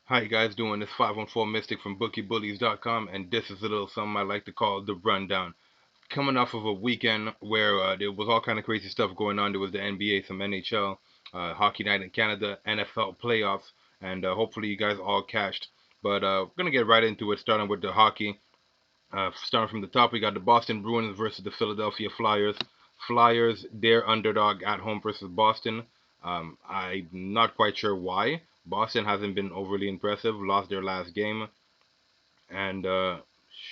How you guys doing? This 514 Mystic from BookieBullies.com, and this is a little something I like to call the rundown. Coming off of a weekend where there was all kind of crazy stuff going on. There was the NBA, some NHL, Hockey Night in Canada, NFL playoffs, and hopefully you guys all cashed. But we're gonna get right into it, starting with the hockey. Starting from the top, we got the Boston Bruins versus the Philadelphia Flyers. Flyers, they're underdog at home versus Boston. I'm not quite sure why. Boston hasn't been overly impressive. Lost their last game, and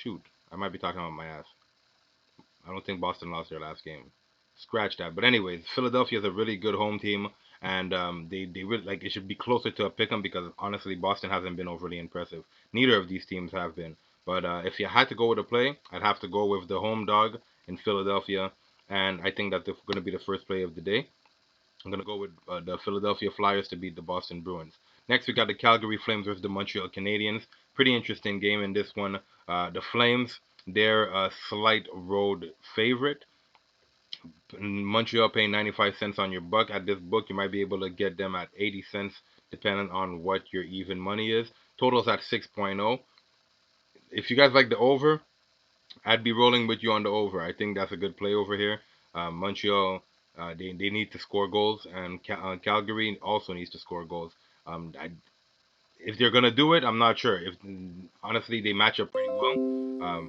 shoot, I might be talking about my ass. I don't think Boston lost their last game. Scratch that. But anyways, Philadelphia is a really good home team, and they really like it should be closer to a pick 'em because honestly, Boston hasn't been overly impressive. Neither of these teams have been. But if you had to go with a play, I'd have to go with the home dog in Philadelphia, and I think that's going to be the first play of the day. I'm going to go with the Philadelphia Flyers to beat the Boston Bruins. Next, we got the Calgary Flames versus the Montreal Canadiens. Pretty interesting game in this one. The Flames, they're a slight road favorite. Montreal paying 95 cents on your buck. At this book, you might be able to get them at 80 cents, depending on what your even money is. Totals at 6.0. If you guys like the over, I'd be rolling with you on the over. I think that's a good play over here. Montreal, they need to score goals, and Calgary also needs to score goals. If they're gonna do it, I'm not sure. If honestly, they match up pretty well.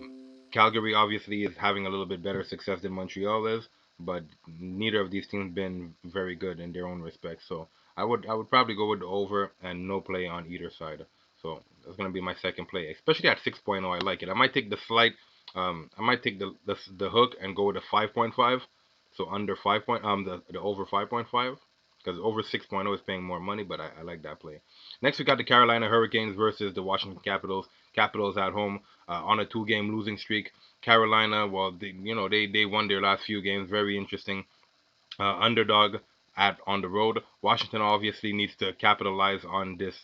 Calgary obviously is having a little bit better success than Montreal is, but neither of these teams been very good in their own respect. So I would probably go with the over and no play on either side. So that's gonna be my second play, especially at 6.0. I like it. I might take the slight, I might take the hook and go with a 5.5. So under 5 point, the over 5.5 because over 6.0 is paying more money, but I like that play. Next, we got the Carolina Hurricanes versus the Washington Capitals. Capitals at home on a two-game losing streak. Carolina, well, they won their last few games. Very interesting. Underdog at on the road. Washington obviously needs to capitalize on this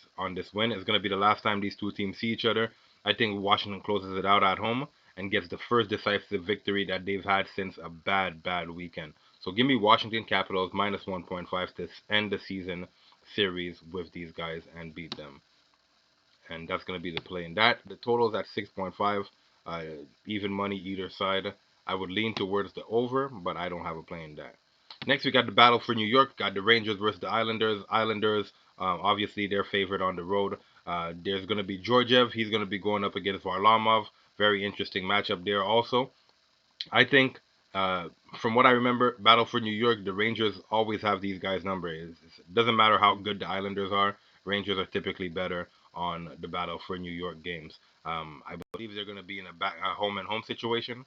win. It's going to be the last time these two teams see each other. I think Washington closes it out at home and gets the first decisive victory that they've had since a bad weekend. So give me Washington Capitals minus 1.5 to end the season series with these guys and beat them. And that's going to be the play in that. The total is at 6.5. Uh, Even money either side. I would lean towards the over, but I don't have a play in that. Next, we got the battle for New York. Got the Rangers versus the Islanders. Islanders, obviously, they're favored on the road. There's going to be Georgiev. He's going to be going up against Varlamov. Very interesting matchup there also. I think, uh, from what I remember, Battle for New York, the Rangers always have these guys' number. It doesn't matter how good the Islanders are, Rangers are typically better on the Battle for New York games. I believe they're going to be in a home and home situation.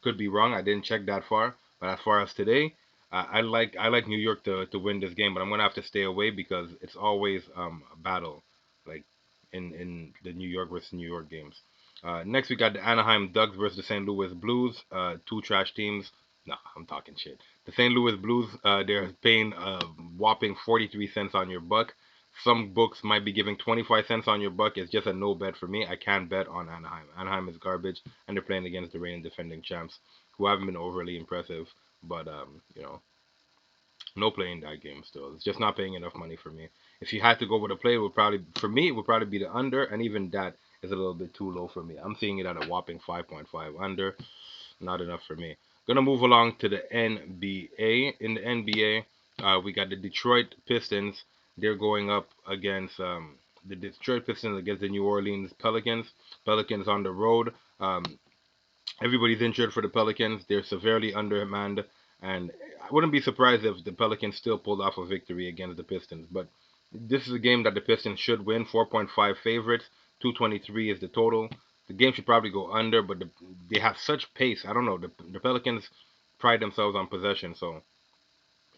Could be wrong. I didn't check that far, but as far as today, I like New York to win this game, but I'm gonna have to stay away because it's always a battle, like in the New York versus New York games. Next, we got the Anaheim Ducks versus the St. Louis Blues. Two trash teams. Nah, I'm talking shit. The St. Louis Blues, they're paying a whopping 43 cents on your buck. Some books might be giving 25 cents on your buck. It's just a no bet for me. I can't bet on Anaheim. Anaheim is garbage, and they're playing against the reigning defending champs, who haven't been overly impressive. But no play in that game still. It's just not paying enough money for me. If you had to go with a play, it would probably for me it would probably be the under, and even that is a little bit too low for me. I'm seeing it at a whopping 5.5 under. Not enough for me. Gonna move along to the NBA. In the NBA, we got the Detroit Pistons. They're going up against the Detroit Pistons against the New Orleans Pelicans. Pelicans on the road. Everybody's injured for the Pelicans. They're severely undermanned, and I wouldn't be surprised if the Pelicans still pulled off a victory against the Pistons. But this is a game that the Pistons should win. 4.5 favorites. 223 is the total. The game should probably go under, but they have such pace. I don't know. The Pelicans pride themselves on possession, so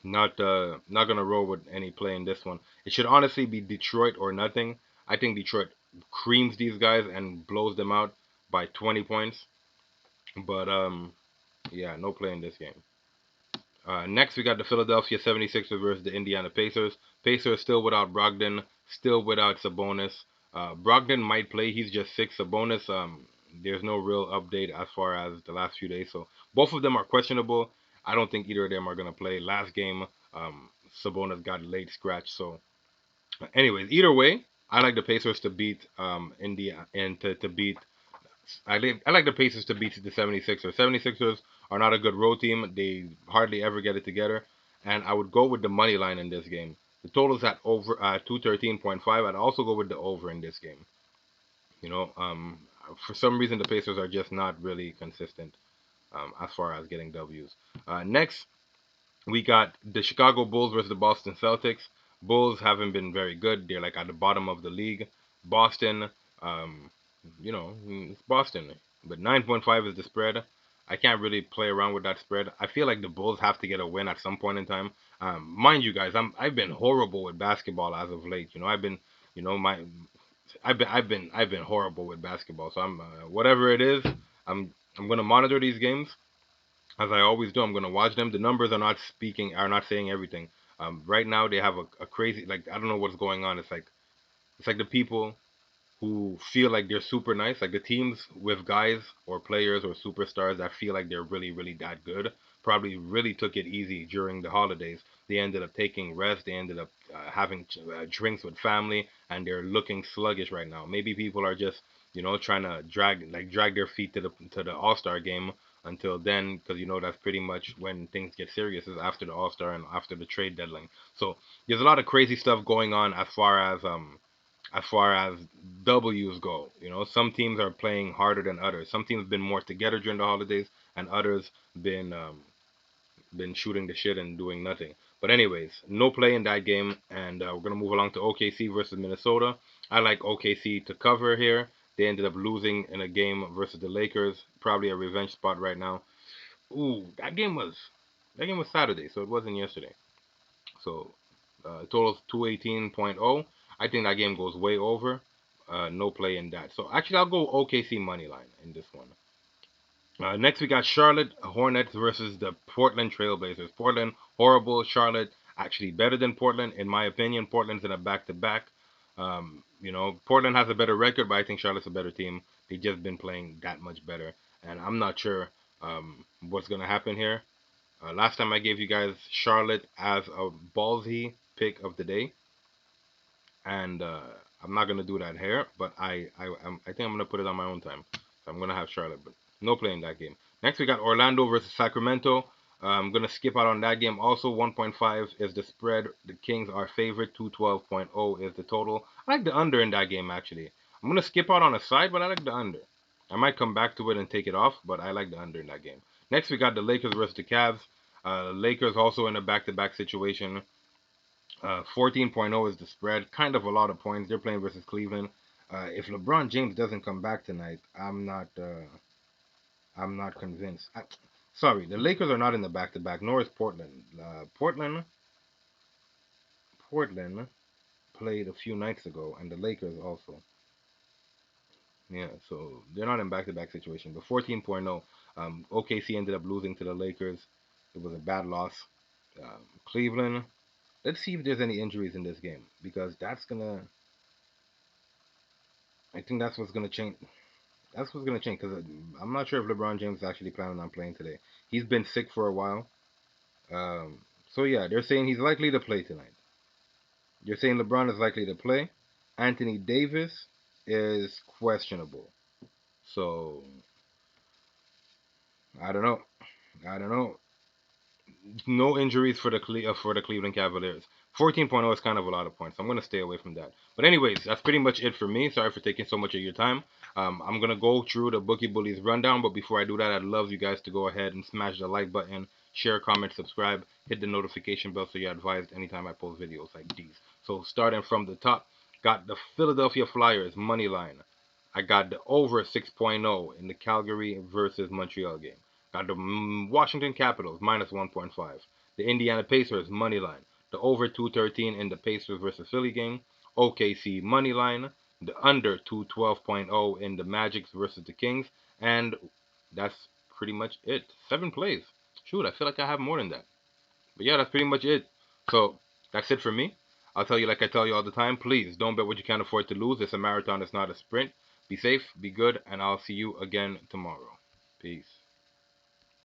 not gonna roll with any play in this one. It should honestly be Detroit or nothing. I think Detroit creams these guys and blows them out by 20 points. But yeah, no play in this game. Next, we got the Philadelphia 76ers versus the Indiana Pacers. Pacers still without Brogdon, still without Sabonis. Brogdon might play. He's just sick. Sabonis, there's no real update as far as the last few days. So both of them are questionable. I don't think either of them are going to play. Last game, Sabonis got late scratch. So anyways, either way, I like the Pacers to beat India and to beat. I like the Pacers to beat the 76ers. 76ers are not a good road team. They hardly ever get it together. And I would go with the money line in this game. The total's at over 213.5. I'd also go with the over in this game. You know, for some reason the Pacers are just not really consistent as far as getting W's. Next, we got the Chicago Bulls versus the Boston Celtics. Bulls haven't been very good. They're like at the bottom of the league. Boston, um, it's Boston. But 9.5 is the spread. I can't really play around with that spread. I feel like the Bulls have to get a win at some point in time. Mind you guys, I've been horrible with basketball as of late. I've been, my I've been horrible with basketball. So I'm whatever it is, I'm gonna monitor these games as I always do. I'm gonna watch them. The numbers are not saying everything. Right now they have a crazy, like, I don't know what's going on. It's like the people who feel like they're super nice, like the teams with guys or players or superstars that feel like they're really, really that good, probably really took it easy during the holidays. They ended up taking rest. They ended up having drinks with family, and they're looking sluggish right now. Maybe people are just, trying to drag their feet to the All Star game until then, because that's pretty much when things get serious, is after the All Star and after the trade deadline. So there's a lot of crazy stuff going on as far as W's go. Some teams are playing harder than others. Some teams have been more together during the holidays, and others been shooting the shit and doing nothing. But anyways, no play in that game, and we're gonna move along to OKC versus Minnesota. I like OKC to cover here. They ended up losing in a game versus the Lakers. Probably a revenge spot right now. Ooh, that game was Saturday, so it wasn't yesterday. So total's 218.0. I think that game goes way over. No play in that. So actually, I'll go OKC money line in this one. Next, we got Charlotte Hornets versus the Portland Trailblazers. Portland, horrible. Charlotte, actually better than Portland, in my opinion. Portland's in a back-to-back. Portland has a better record, but I think Charlotte's a better team. They've just been playing that much better. And I'm not sure what's going to happen here. Last time I gave you guys Charlotte as a ballsy pick of the day, and I'm not gonna do that here. But I think I'm gonna put it on my own time. So I'm gonna have Charlotte, but no play in that game. Next we got Orlando versus Sacramento. I'm gonna skip out on that game. Also 1.5 is the spread. The Kings are favorite. 212.0 is the total. I like the under in that game actually. I'm gonna skip out on a side, but I like the under. I might come back to it and take it off, but I like the under in that game. Next we got the Lakers versus the Cavs. Lakers also in a back-to-back situation. 14.0 is the spread. Kind of a lot of points. They're playing versus Cleveland. If LeBron James doesn't come back tonight, I'm not convinced. Sorry, the Lakers are not in the back-to-back. Nor is Portland. Portland played a few nights ago, and the Lakers also. Yeah, so they're not in back-to-back situation. But 14.0, OKC ended up losing to the Lakers. It was a bad loss. Cleveland. Let's see if there's any injuries in this game, because that's gonna. I think that's what's gonna change. That's what's gonna change, because I'm not sure if LeBron James is actually planning on playing today. He's been sick for a while. So yeah, they're saying he's likely to play tonight. You're saying LeBron is likely to play. Anthony Davis is questionable. So I don't know. I don't know. No injuries for the Cleveland Cavaliers. 14.0 is kind of a lot of points. I'm gonna stay away from that. But anyways, that's pretty much it for me. Sorry for taking so much of your time. I'm gonna go through the Bookie Bullies rundown, but before I do that, I'd love you guys to go ahead and smash the like button, share, comment, subscribe, hit the notification bell so you're advised anytime I post videos like these. So starting from the top, got the Philadelphia Flyers money line. I got the over 6.0 in the Calgary versus Montreal game. Got the Washington Capitals minus 1.5. The Indiana Pacers money line. The over 213 in the Pacers versus Philly game. OKC money line. The under 212.0 in the Magic versus the Kings. And that's pretty much it. 7 plays. Shoot, I feel like I have more than that. But yeah, that's pretty much it. So that's it for me. I'll tell you like I tell you all the time. Please don't bet what you can't afford to lose. It's a marathon, it's not a sprint. Be safe, be good, and I'll see you again tomorrow. Peace.